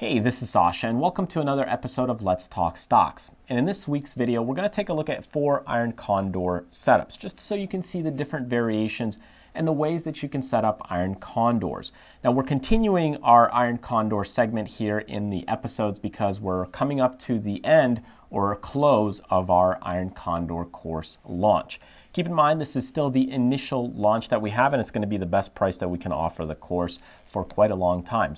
Hey, this is Sasha, and welcome to another episode of Let's Talk Stocks. And in this week's video, we're going to take a look at 4 Iron Condor setups, just so you can see the different variations and the ways that you can set up Iron Condors. Now, we're continuing our Iron Condor segment here in the episodes because we're coming up to the end or close of our Iron Condor course launch. Keep in mind, this is still the initial launch that we have, and it's going to be the best price that we can offer the course for quite a long time.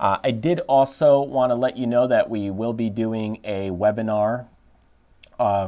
I did also want to let you know that we will be doing a webinar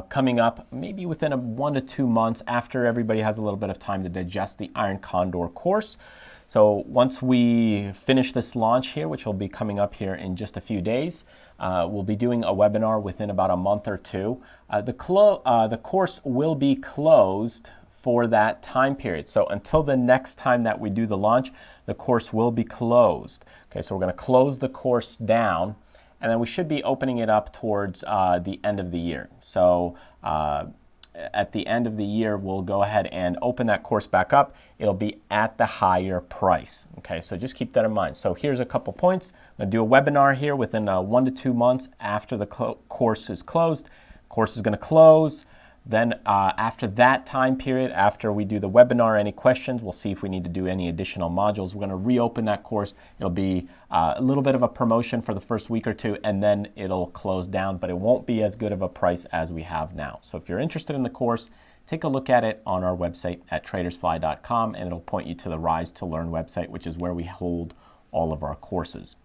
coming up maybe within 1 to 2 months after everybody has a little bit of time to digest the Iron Condor course. So once we finish this launch here, which will be coming up here in just a few days, we'll be doing a webinar within about a month or two. The course will be closed for that time period. So until the next time that we do the launch, the course will be closed. Okay, so we're going to close the course down, and then we should be opening it up towards the end of the year. So at the end of the year, we'll go ahead and open that course back up. It'll be at the higher price. Okay, so just keep that in mind. So here's a couple points. I'm going to do a webinar here within 1 to 2 months after the course is closed. Course is going to close. Then after that time period, after we do the webinar, any questions, we'll see if we need to do any additional modules. We're going to reopen that course. It'll be a little bit of a promotion for the first week or two, and then it'll close down, but it won't be as good of a price as we have now. So if you're interested in the course, take a look at it on our website at tradersfly.com, and it'll point you to the Rise to Learn website, which is where we hold all of our courses.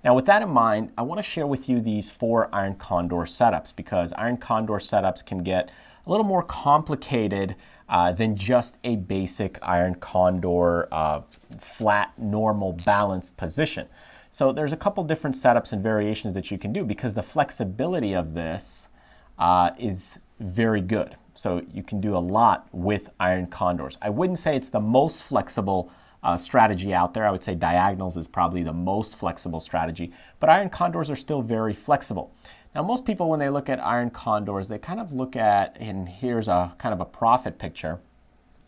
Now, with that in mind, I want to share with you these 4 Iron Condor setups, because Iron Condor setups can get a little more complicated than just a basic Iron Condor flat, normal, balanced position. So there's a couple different setups and variations that you can do, because the flexibility of this is very good. So you can do a lot with Iron Condors. I wouldn't say it's the most flexible strategy out there. I would say diagonals is probably the most flexible strategy, but Iron Condors are still very flexible. Now, most people, when they look at Iron Condors, they kind of look at, and here's a kind of a profit picture.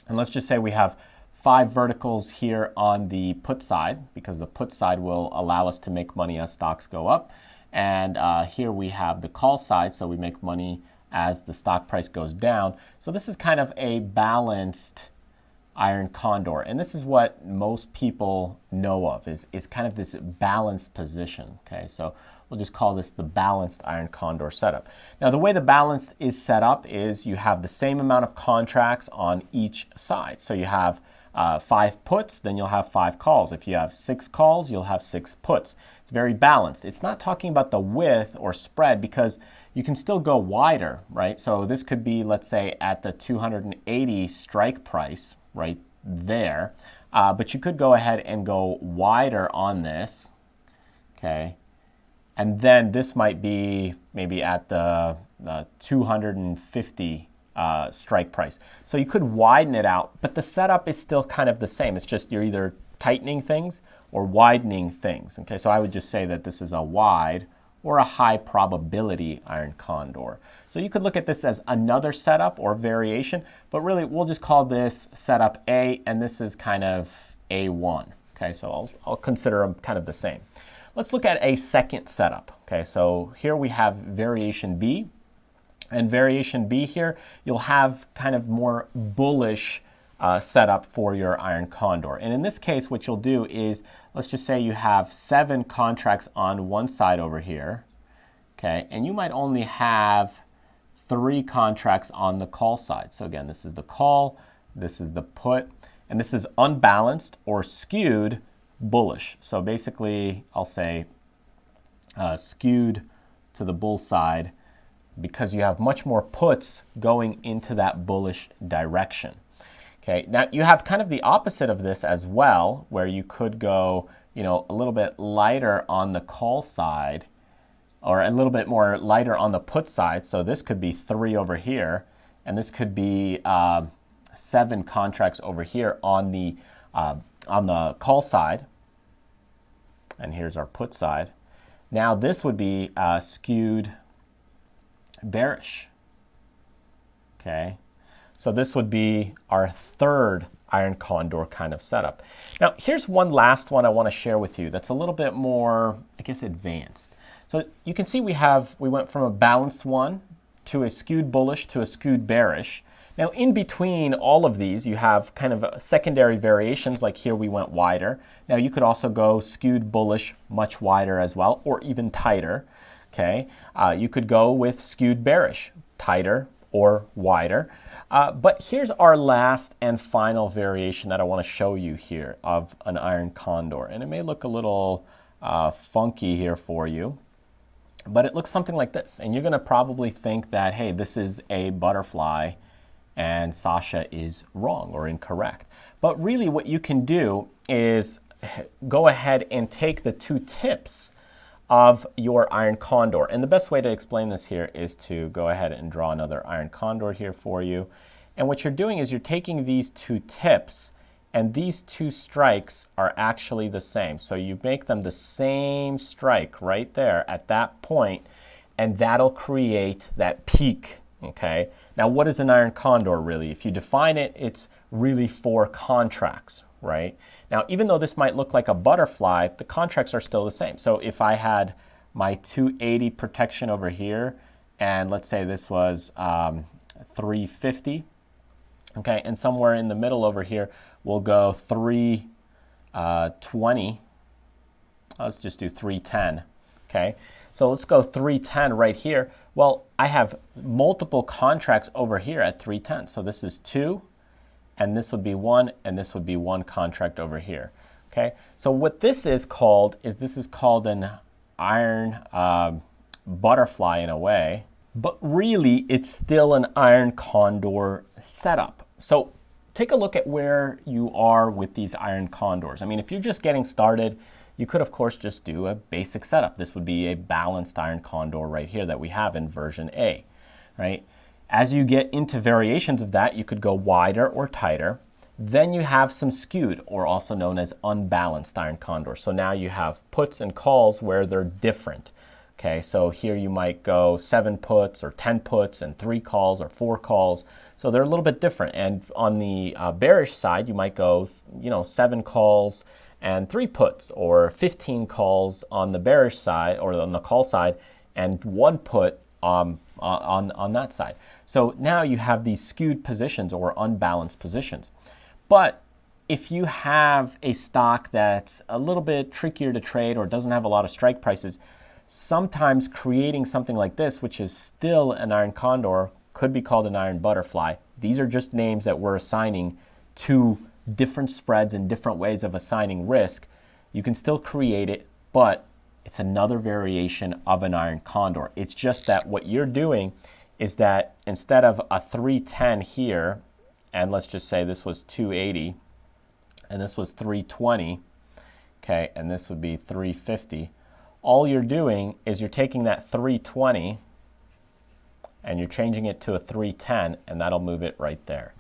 And let's just say we have 5 verticals here on the put side, because the put side will allow us to make money as stocks go up. And here we have the call side, so we make money as the stock price goes down. So this is kind of a balanced Iron Condor. And this is what most people know of, is kind of this balanced position. Okay, so we'll just call this the balanced Iron Condor setup. Now, the way the balanced is set up is you have the same amount of contracts on each side. So you have 5 puts, then you'll have 5 calls. If you have 6 calls, you'll have 6 puts. It's very balanced. It's not talking about the width or spread, because you can still go wider, right? So this could be, let's say, at the 280 strike price right there. But you could go ahead and go wider on this, okay? And then this might be maybe at the 250 strike price. So you could widen it out, but the setup is still kind of the same. It's just you're either tightening things or widening things. Okay, so I would just say that this is a wide or a high probability Iron Condor. So you could look at this as another setup or variation, but really we'll just call this setup A, and this is kind of A1. Okay, so I'll consider them kind of the same. Let's look at a second setup. Okay, so here we have variation B. And variation B here, you'll have kind of more bullish setup for your Iron Condor. And in this case, what you'll do is, let's just say you have 7 contracts on one side over here. Okay, and you might only have 3 contracts on the call side. So again, this is the call, this is the put, and this is unbalanced or skewed bullish. So basically, I'll say skewed to the bull side, because you have much more puts going into that bullish direction. Okay, now you have kind of the opposite of this as well, where you could go, a little bit lighter on the call side, or a little bit more lighter on the put side. So this could be 3 over here, and this could be 7 contracts over here on the call side. And here's our put side. Now this would be skewed bearish. Okay, so this would be our third iron condor kind of setup. Now, here's one last one I want to share with you that's a little bit more, I guess, advanced. So you can see we went from a balanced one to a skewed bullish to a skewed bearish. Now, in between all of these, you have kind of secondary variations, like here we went wider. Now, you could also go skewed bullish much wider as well, or even tighter, okay? You could go with skewed bearish, tighter or wider. But here's our last and final variation that I want to show you here of an iron condor. And it may look a little funky here for you, but it looks something like this. And you're going to probably think that, hey, this is a butterfly and Sasha is wrong or incorrect. But really what you can do is go ahead and take the two tips of your iron condor. And the best way to explain this here is to go ahead and draw another iron condor here for you. And what you're doing is you're taking these two tips, and these two strikes are actually the same. So you make them the same strike right there at that point, and that'll create that peak, okay? Now, what is an iron condor really? If you define it, it's really 4 contracts, right? Now, even though this might look like a butterfly, the contracts are still the same. So if I had my 280 protection over here, and let's say this was 350, okay, and somewhere in the middle over here, we'll go 320. Let's just do 310, okay? So let's go 310 right here. Well, I have multiple contracts over here at 310. So this is 2, and this would be 1, and this would be 1 contract over here. Okay, so what this is called an iron butterfly in a way, but really it's still an iron condor setup. So take a look at where you are with these iron condors. I mean, if you're just getting started, you could, of course, just do a basic setup. This would be a balanced iron condor right here that we have in version A, right? As you get into variations of that, you could go wider or tighter. Then you have some skewed, or also known as unbalanced iron condor. So now you have puts and calls where they're different. Okay, so here you might go 7 puts or 10 puts and 3 calls or 4 calls. So they're a little bit different. And on the bearish side, you might go, 7 calls and 3 puts, or 15 calls on the bearish side or on the call side, and 1 put on that side. So now you have these skewed positions or unbalanced positions. But if you have a stock that's a little bit trickier to trade or doesn't have a lot of strike prices, sometimes creating something like this, which is still an iron condor, could be called an iron butterfly. These are just names that we're assigning to different spreads and different ways of assigning risk. You can still create it, but it's another variation of an iron condor. It's just that what you're doing is that instead of a 310 here, and let's just say this was 280, and this was 320, okay, and this would be 350, all you're doing is you're taking that 320 and you're changing it to a 310, and that'll move it right there.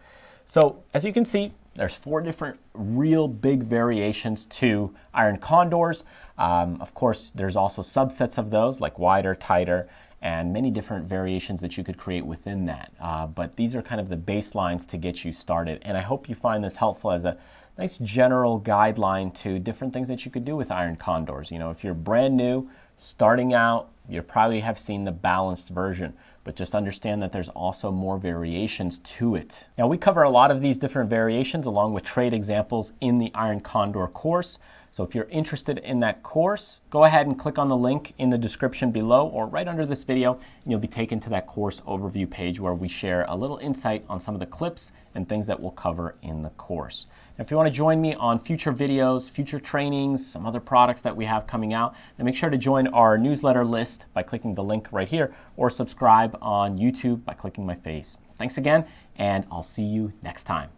So as you can see, there's 4 different real big variations to iron condors. Of course, there's also subsets of those, like wider, tighter, and many different variations that you could create within that. But these are kind of the baselines to get you started. And I hope you find this helpful as a nice general guideline to different things that you could do with iron condors. If you're brand new, starting out, you probably have seen the balanced version, but just understand that there's also more variations to it. Now, we cover a lot of these different variations along with trade examples in the Iron Condor course. So if you're interested in that course, go ahead and click on the link in the description below or right under this video, and you'll be taken to that course overview page where we share a little insight on some of the clips and things that we'll cover in the course. Now, if you want to join me on future videos, future trainings, some other products that we have coming out, then make sure to join our newsletter list by clicking the link right here, or subscribe on YouTube by clicking my face. Thanks again, and I'll see you next time.